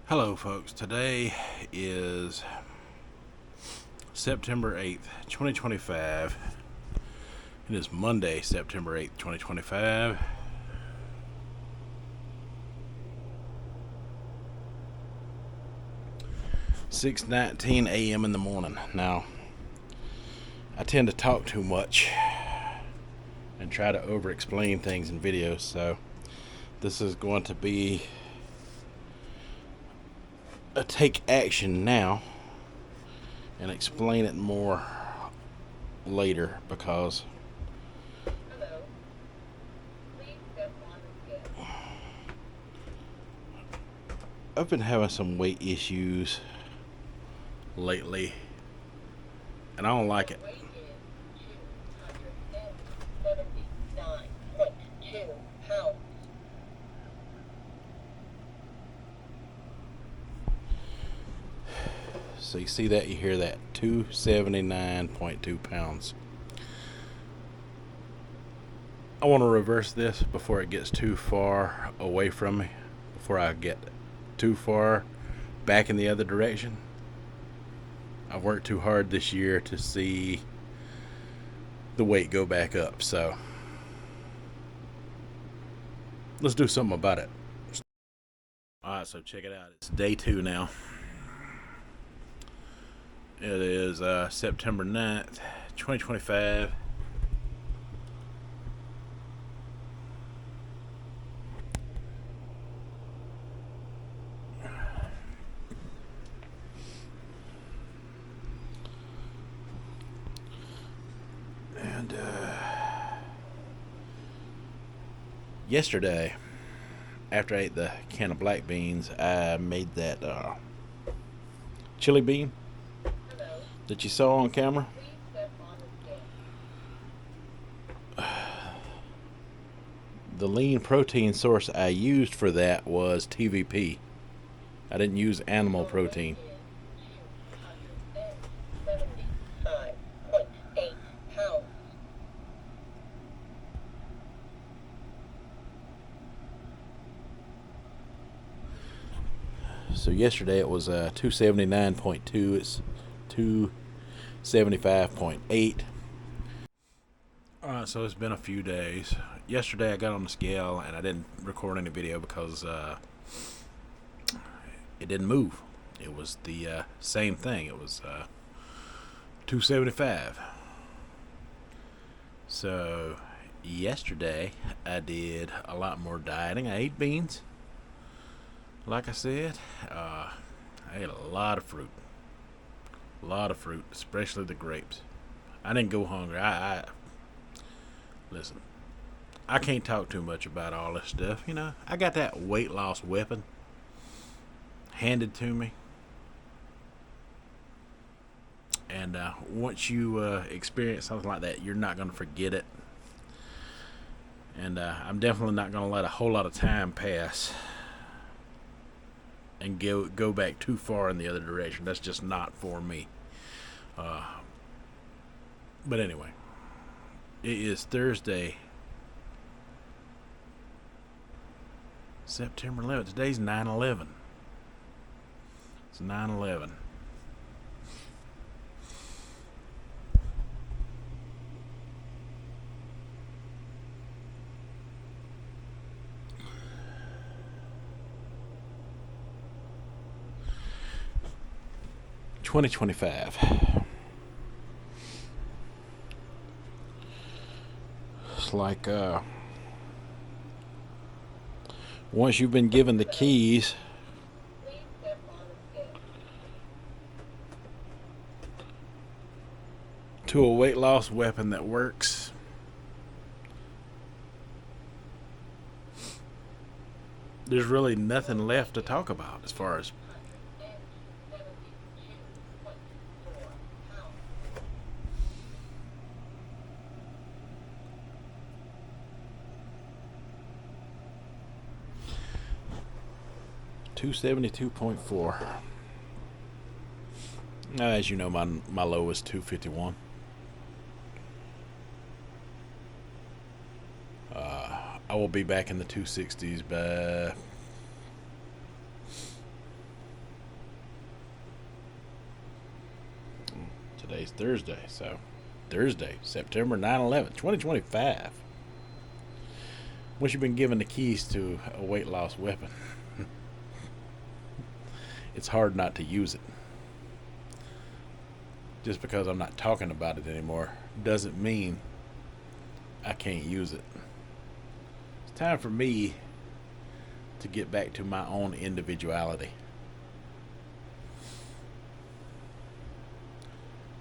Hello folks, today is September 8th, 2025. It is Monday, September 8th, 2025. "6:19 a.m. in the morning." Now, I tend to talk too much and try to over-explain things in videos, so this is going to be a take action now and explain it more later, because I've been having some weight issues lately and I don't like it. So you see that, you hear that, 279.2 pounds. I want to reverse this before it gets too far away from me, before I get too far back in the other direction. I've worked too hard this year to see the weight go back up, so let's do something about it. Alright, so check it out. It's day 2 now. It is September 9th, 2025. And yesterday, after I ate the can of black beans, I made that chili bean that you saw on camera. The lean protein source I used for that was TVP. I didn't use animal protein. So yesterday it was 279.2. It's 275.8. Alright, so it's been a few days. Yesterday I got on the scale and I didn't record any video because it didn't move. It was the same thing. It was 275. So yesterday I did a lot more dieting. I ate beans, like I said. I ate a lot of fruit. Especially the grapes. I didn't go hungry. I listen, I can't talk too much about all this stuff. You know, I got that weight loss weapon handed to me. And once you experience something like that, you're not going to forget it. And I'm definitely not going to let a whole lot of time pass and go back too far in the other direction. That's just not for me. But anyway, it is Thursday, September 11th. Today's 9/11. It's 9/11. $20.25. It's like once you've been given the keys to a weight loss weapon that works, there's really nothing left to talk about as far as $272.4. As you know, my low is 251. I will be back in the 260s by Today's Thursday, so Thursday, September 9/11, 2025. Once you've been given the keys to a weight loss weapon, it's hard not to use it. Just because I'm not talking about it anymore doesn't mean I can't use it. It's time for me to get back to my own individuality.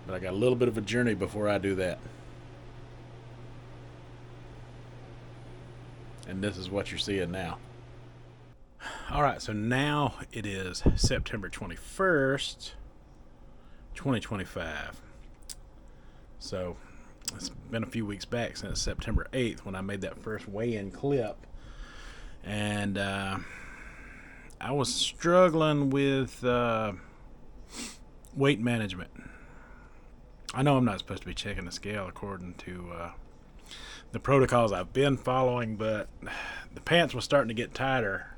But I got a little bit of a journey before I do that. And this is what you're seeing now. Alright, so now it is September 21st, 2025. So it's been a few weeks back since September 8th when I made that first weigh-in clip. And I was struggling with weight management. I know I'm not supposed to be checking the scale according to the protocols I've been following, but the pants was starting to get tighter.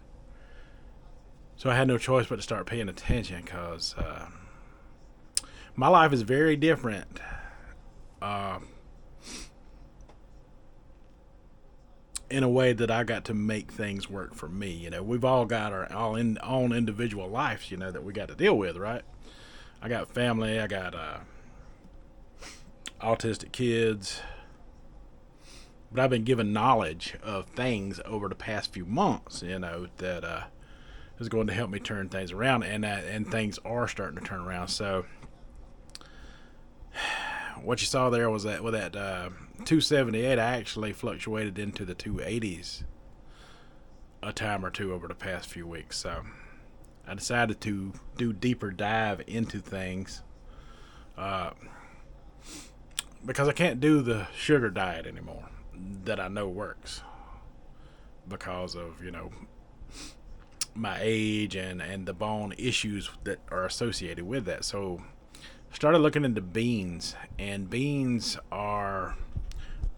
So I had no choice but to start paying attention, because my life is very different in a way that I got to make things work for me. You know, we've all got our own individual lives, you know, that we got to deal with, right? I got family, I got autistic kids, but I've been given knowledge of things over the past few months, you know, that is going to help me turn things around, and things are starting to turn around. So what you saw there was that with that 278, I actually fluctuated into the 280s a time or two over the past few weeks. So I decided to do deeper dive into things because I can't do the sugar diet anymore that I know works because of, you know, my age and the bone issues that are associated with that. So I started looking into beans, and beans are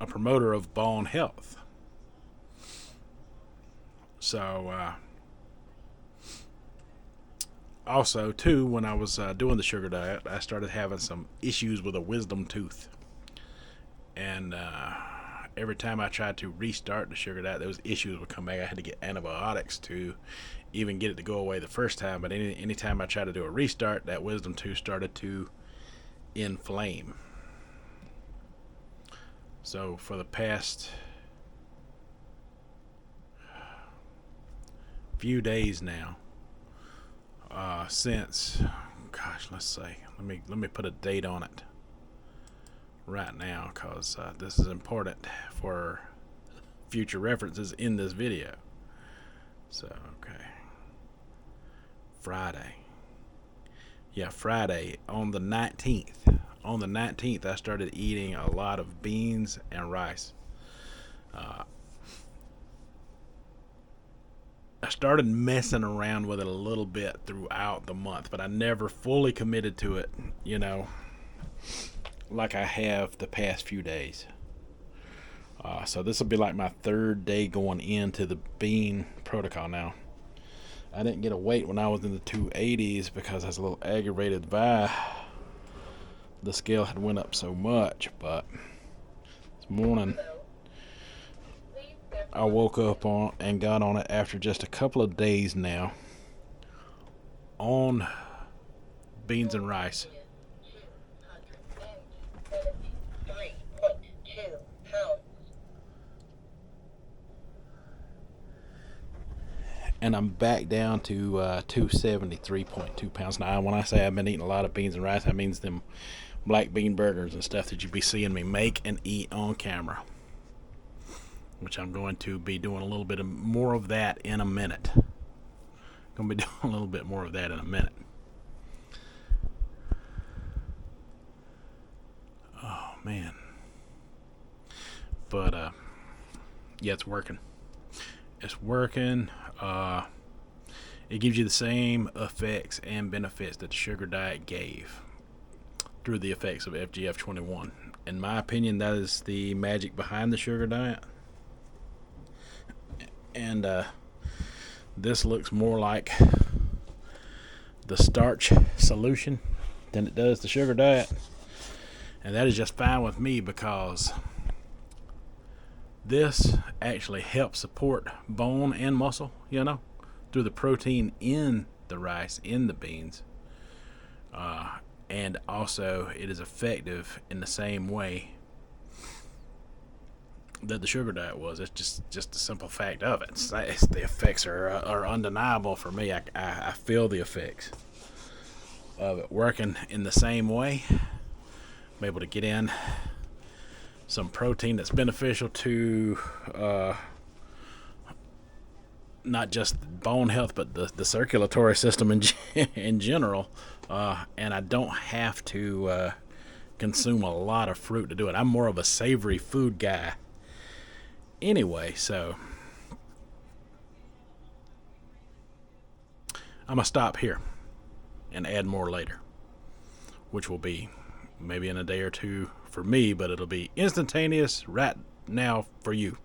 a promoter of bone health. So also too, when I was doing the sugar diet, I started having some issues with a wisdom tooth, and every time I tried to restart the sugar diet, those issues would come back. I had to get antibiotics to even get it to go away the first time. But any time I tried to do a restart, that wisdom tooth started to inflame. So for the past few days now, since, let's say, let me put a date on it right now, because this is important for future references in this video. So okay, Friday on the 19th. On the 19th, I started eating a lot of beans and rice. I started messing around with it a little bit throughout the month, but I never fully committed to it, you know, like I have the past few days. So this will be like my third day going into the bean protocol now. I didn't get a weight when I was in the 280s because I was a little aggravated by the scale had went up so much. But this morning I woke up on and got on it after just a couple of days now on beans and rice. And I'm back down to 273.2 pounds. Now, when I say I've been eating a lot of beans and rice, that means them black bean burgers and stuff that you be seeing me make and eat on camera, which I'm going to be doing a little bit more of that in a minute. Going to be doing a little bit more of that in a minute. Oh, man. But, yeah, it's working. It's working. It gives you the same effects and benefits that the sugar diet gave through the effects of FGF21. In my opinion, that is the magic behind the sugar diet. And this looks more like the starch solution than it does the sugar diet. And that is just fine with me, because this actually helps support bone and muscle, through the protein in the rice, in the beans. And also, it is effective in the same way that the sugar diet was. It's just a simple fact of it. The effects are undeniable for me. I feel the effects of it working in the same way. I'm able to get in some protein that's beneficial to not just bone health, but the circulatory system in general. And I don't have to consume a lot of fruit to do it. I'm more of a savory food guy anyway, so I'm going to stop here and add more later, which will be maybe in a day or two for me, but it'll be instantaneous right now for you.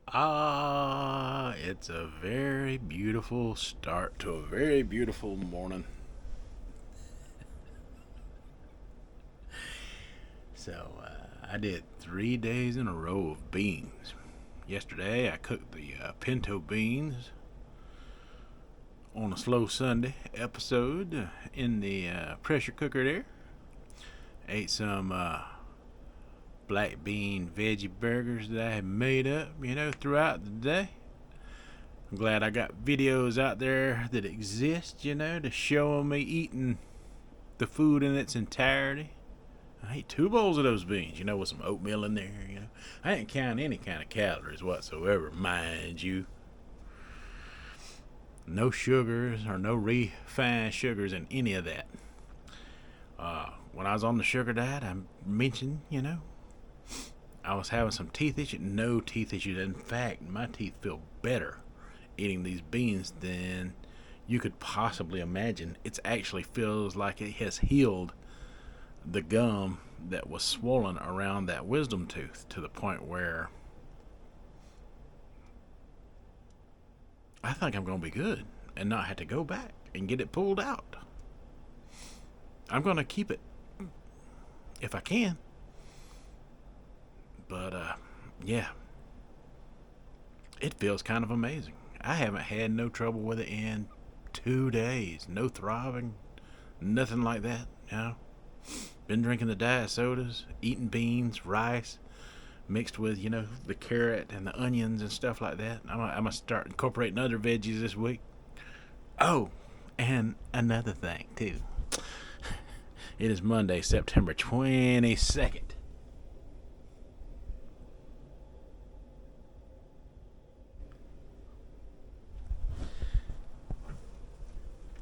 It's a very beautiful start to a very beautiful morning. So I did 3 days in a row of beans. Yesterday I cooked the pinto beans on a Slow Sunday episode in the pressure cooker there. Ate some black bean veggie burgers that I had made up, throughout the day. I'm glad I got videos out there that exist, to show me eating the food in its entirety. I ate 2 bowls of those beans, with some oatmeal in there, I didn't count any kind of calories whatsoever, mind you. No sugars or no refined sugars in any of that. When I was on the sugar diet, I mentioned, I was having some teeth issues. No teeth issues. In fact, my teeth feel better eating these beans than you could possibly imagine. It actually feels like it has healed the gum that was swollen around that wisdom tooth, to the point where I think I'm going to be good and not have to go back and get it pulled out. I'm going to keep it if I can. But, yeah. It feels kind of amazing. I haven't had no trouble with it in 2 days. No throbbing. Nothing like that, Been drinking the diet sodas, eating beans, rice, mixed with, the carrot and the onions and stuff like that. I'm going to start incorporating other veggies this week. Oh, and another thing, too. It is Monday, September 22nd.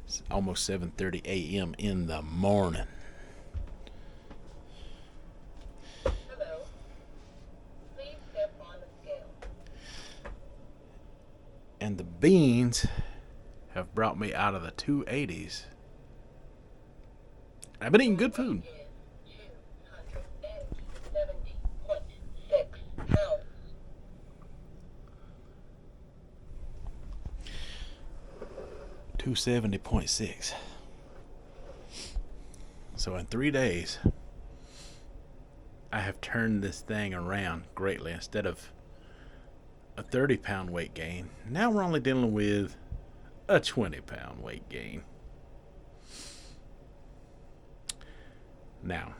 It's almost 7:30 a.m. in the morning. Hello. Please step on the scale. And the beans have brought me out of the 280s. I've been eating good food. 270.6 pounds. $270.6. So in 3 days, I have turned this thing around greatly. Instead of a 30-pound weight gain, now we're only dealing with a 20-pound weight gain. Now,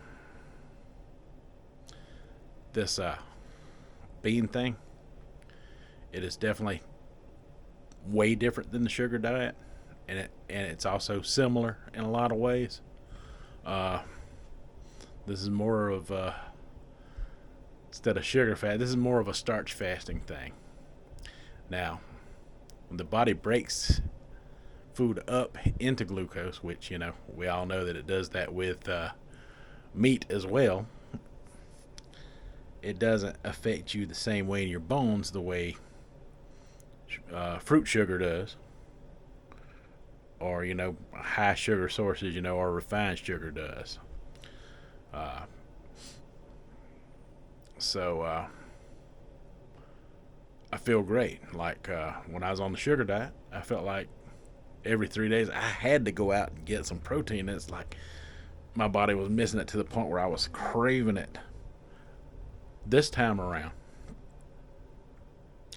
this bean thing, it is definitely way different than the sugar diet, and it's also similar in a lot of ways. This is more of instead of sugar fast, this is more of a starch fasting thing. Now, when the body breaks food up into glucose, which we all know that it does that with meat as well, it doesn't affect you the same way in your bones the way fruit sugar does, or high sugar sources, or refined sugar does. So I feel great. Like when I was on the sugar diet, I felt like every 3 days I had to go out and get some protein. It's like my body was missing it to the point where I was craving it. This time around,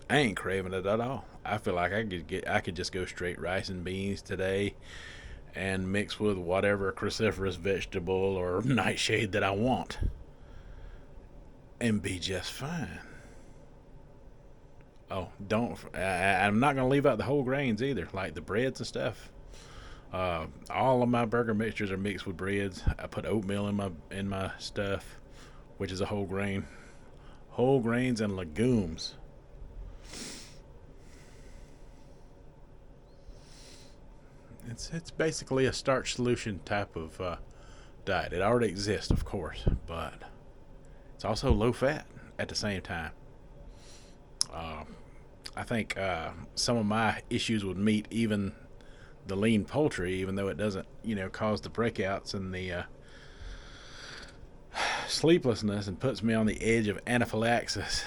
I ain't craving it at all. I feel like I could just go straight rice and beans today and mix with whatever cruciferous vegetable or nightshade that I want and be just fine. Oh, I'm not gonna leave out the whole grains either, like the breads and stuff. All of my burger mixtures are mixed with breads. I put oatmeal in my stuff, which is a whole grains and legumes. It's basically a starch solution type of diet. It already exists, of course, but it's also low fat at the same time. Uh, I think some of my issues with meat, even the lean poultry, even though it doesn't, cause the breakouts and the sleeplessness and puts me on the edge of anaphylaxis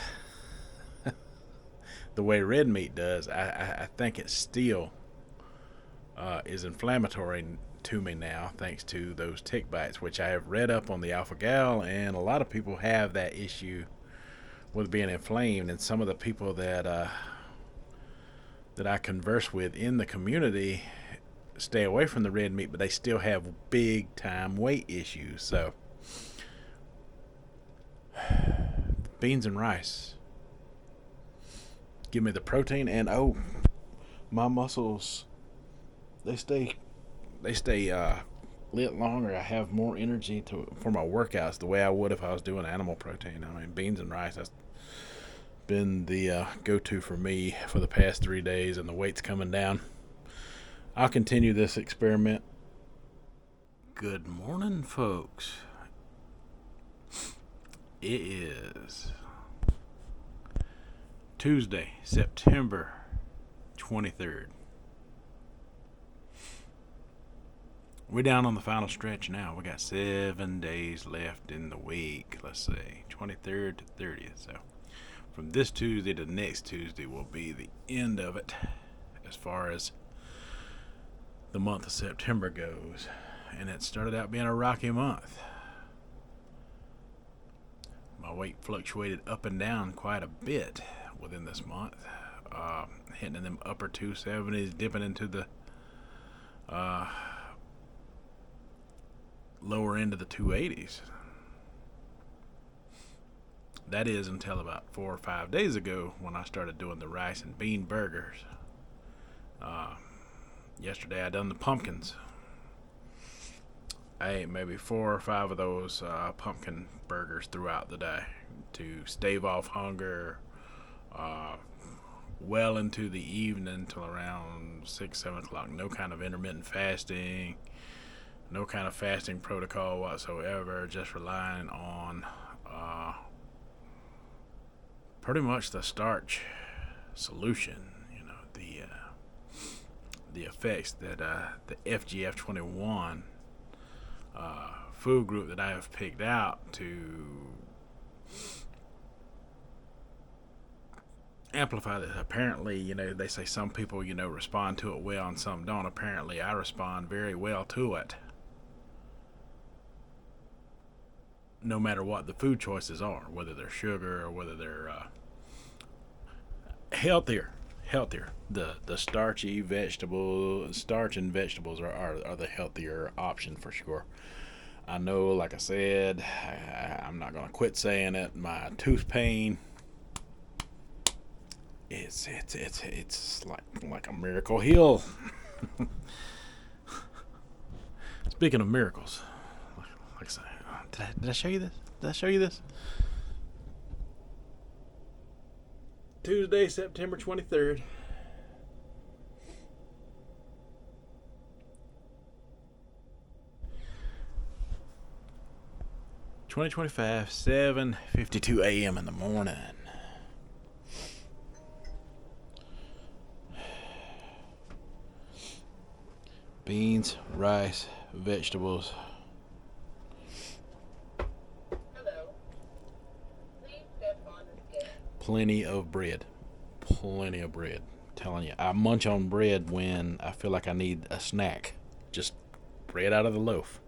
the way red meat does, I think it still is inflammatory to me now, thanks to those tick bites, which I have read up on the alpha gal, and a lot of people have that issue with being inflamed. And some of the people that I converse with in the community stay away from the red meat, but they still have big time weight issues. So beans and rice give me the protein, and my muscles, they stay lit longer. I have more energy for my workouts the way I would if I was doing animal protein. I mean, beans and rice, that's been the go-to for me for the past 3 days, and the weight's coming down. I'll continue this experiment. Good morning, folks. It is Tuesday, September 23rd. We're down on the final stretch now. We got 7 days left in the week. Let's say 23rd to 30th. So from this Tuesday to next Tuesday will be the end of it as far as the month of September goes. And it started out being a rocky month. My weight fluctuated up and down quite a bit within this month. Hitting in them upper 270s, dipping into the lower end of the 280s. That is until about 4 or 5 days ago when I started doing the rice and bean burgers. Yesterday I done the pumpkins. I ate maybe 4 or 5 of those pumpkin burgers throughout the day to stave off hunger well into the evening till around 6-7 o'clock. No kind of intermittent fasting, no kind of fasting protocol whatsoever, just relying on pretty much the starch solution, the effects that the FGF21 food group that I have picked out to amplify this. Apparently, they say some people, respond to it well and some don't. Apparently, I respond very well to it, no matter what the food choices are, whether they're sugar or whether they're healthier. The starchy vegetables, starch and vegetables are the healthier option for sure. I know, like I said, I'm not gonna quit saying it. My tooth pain, it's like a miracle heal. Speaking of miracles, like I said, did I show you this? Did I show you this? Tuesday, September 23rd. (2025) 7:52 a.m. in the morning. Beans, rice, vegetables. Hello. Please step on the scale. Plenty of bread. Telling you, I munch on bread when I feel like I need a snack. Just bread out of the loaf.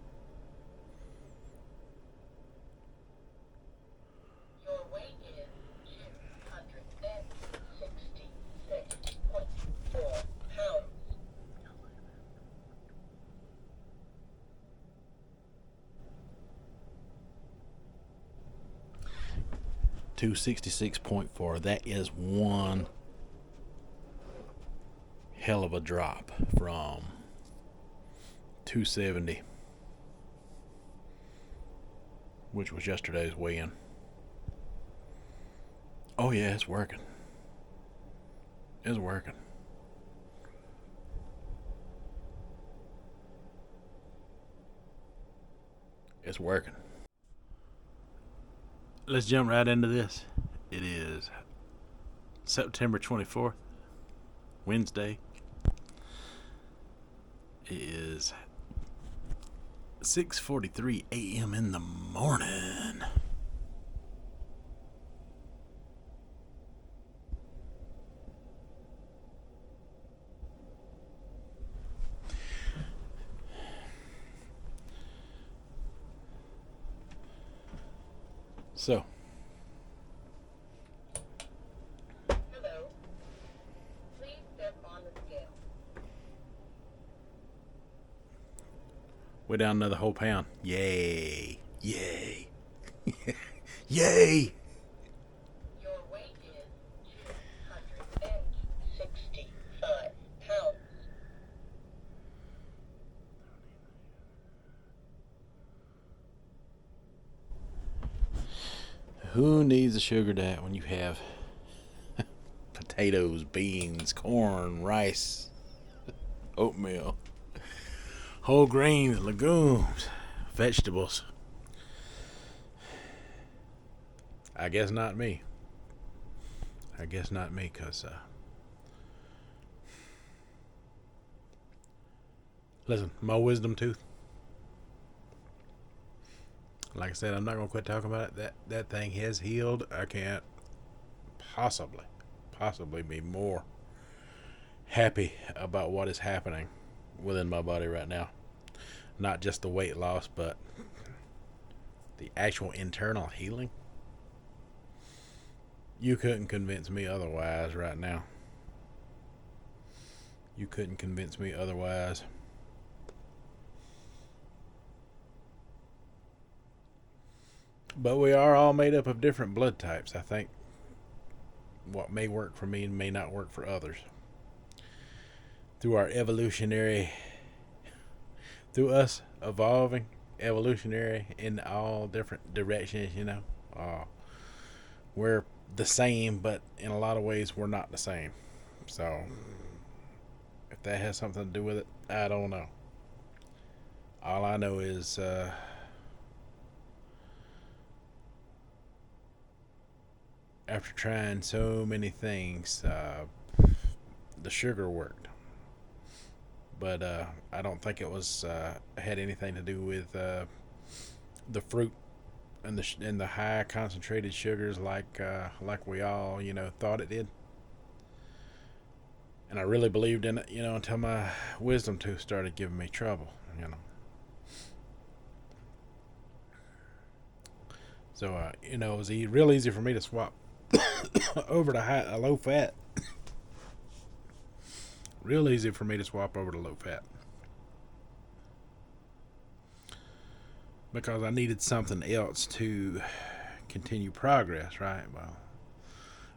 266.4. That is one hell of a drop from 270, which was yesterday's weigh-in. Oh yeah, it's working. It's working. It's working. Let's jump right into this. It is September 24th, Wednesday. It is 6:43 a.m. in the morning. So, Hello. Please step on the scale. we're down another whole pound. Yay! Yay! Yay! Your weight is 265 pounds. Who needs a sugar diet when you have potatoes, beans, corn, rice, oatmeal, whole grains, legumes, vegetables? I guess not me. I guess not me, because, listen, my wisdom tooth. Like I said, I'm not going to quit talking about it. That thing has healed. I can't possibly be more happy about what is happening within my body right now. Not just the weight loss, but the actual internal healing. You couldn't convince me otherwise right now. You couldn't convince me otherwise. But we are all made up of different blood types. I think what may work for me may not work for others. Through us evolving evolutionary in all different directions, we're the same, but in a lot of ways we're not the same. So if that has something to do with it, I don't know. All I know is after trying so many things, the sugar worked. But I don't think it was had anything to do with the fruit and the high concentrated sugars like we all thought it did. And I really believed in it, until my wisdom tooth started giving me trouble. So it was real easy for me to swap over to low fat. Real easy for me to swap over to low fat. Because I needed something else to continue progress, right? Well,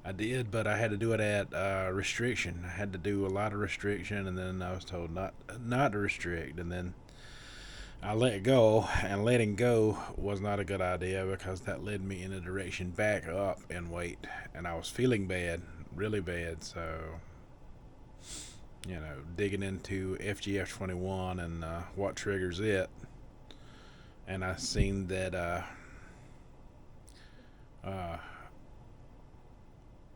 I did, but I had to do it at restriction. I had to do a lot of restriction, and then I was told not to restrict, and then I let go, and letting go was not a good idea because that led me in a direction back up in weight, and I was feeling bad, really bad. So, digging into FGF21 and what triggers it, and I seen that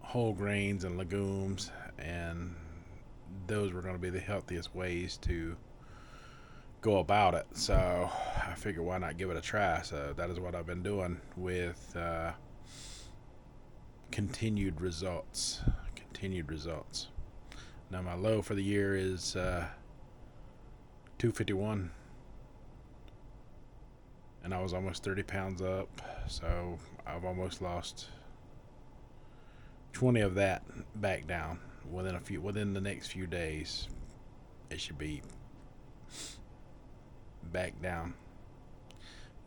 whole grains and legumes, and those were going to be the healthiest ways to go about it. So I figured, why not give it a try? So that is what I've been doing with continued results. Now my low for the year is 251, and I was almost 30 pounds up, so I've almost lost 20 of that back down within the next few days. It should be back down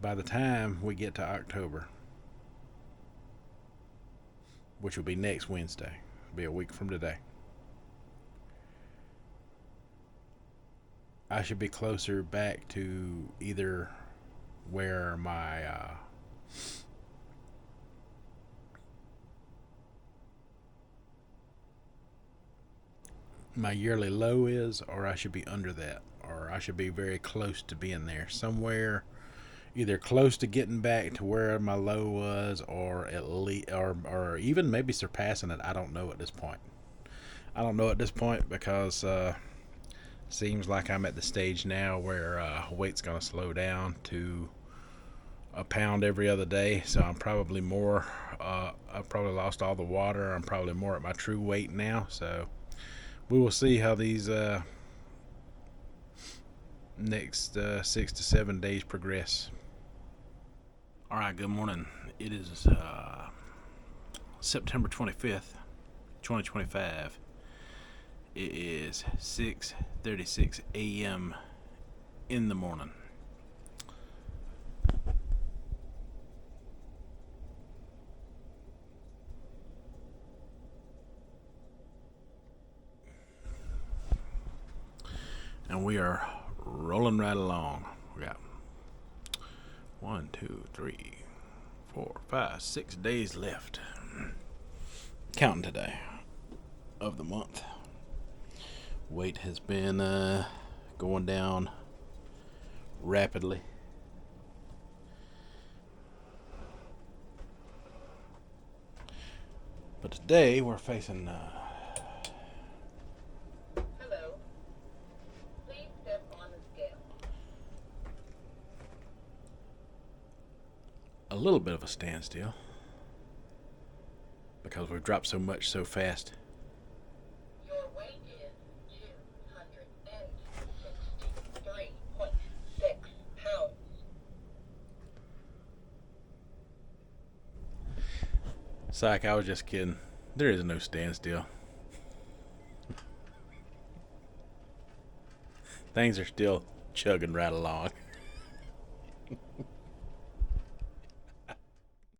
by the time we get to October. which will be next Wednesday. It'll be a week from today. I should be closer back to either where my yearly low is, or I should be under that, or I should be very close to being there somewhere, either close to getting back to where my low was, or at least, or even maybe surpassing it. I don't know at this point. I don't know at this point because seems like I'm at the stage now where weight's going to slow down to a pound every other day. So I'm probably more. I've probably lost all the water. I'm probably more at my true weight now. So we will see how these next 6 to 7 days progress. All right. Good morning. It is September 25th, 2025. It is 6:36 a.m. in the morning. And we are rolling right along. We got 1, 2, 3, 4, 5, 6 days left. Counting today of the month. Weight has been going down rapidly. But today we're facing Hello. Please step on the scale. a little bit of a standstill because we've dropped so much so fast. Your weight is 263.6 pounds. Psych, I was just kidding. There is no standstill. Things are still chugging right along.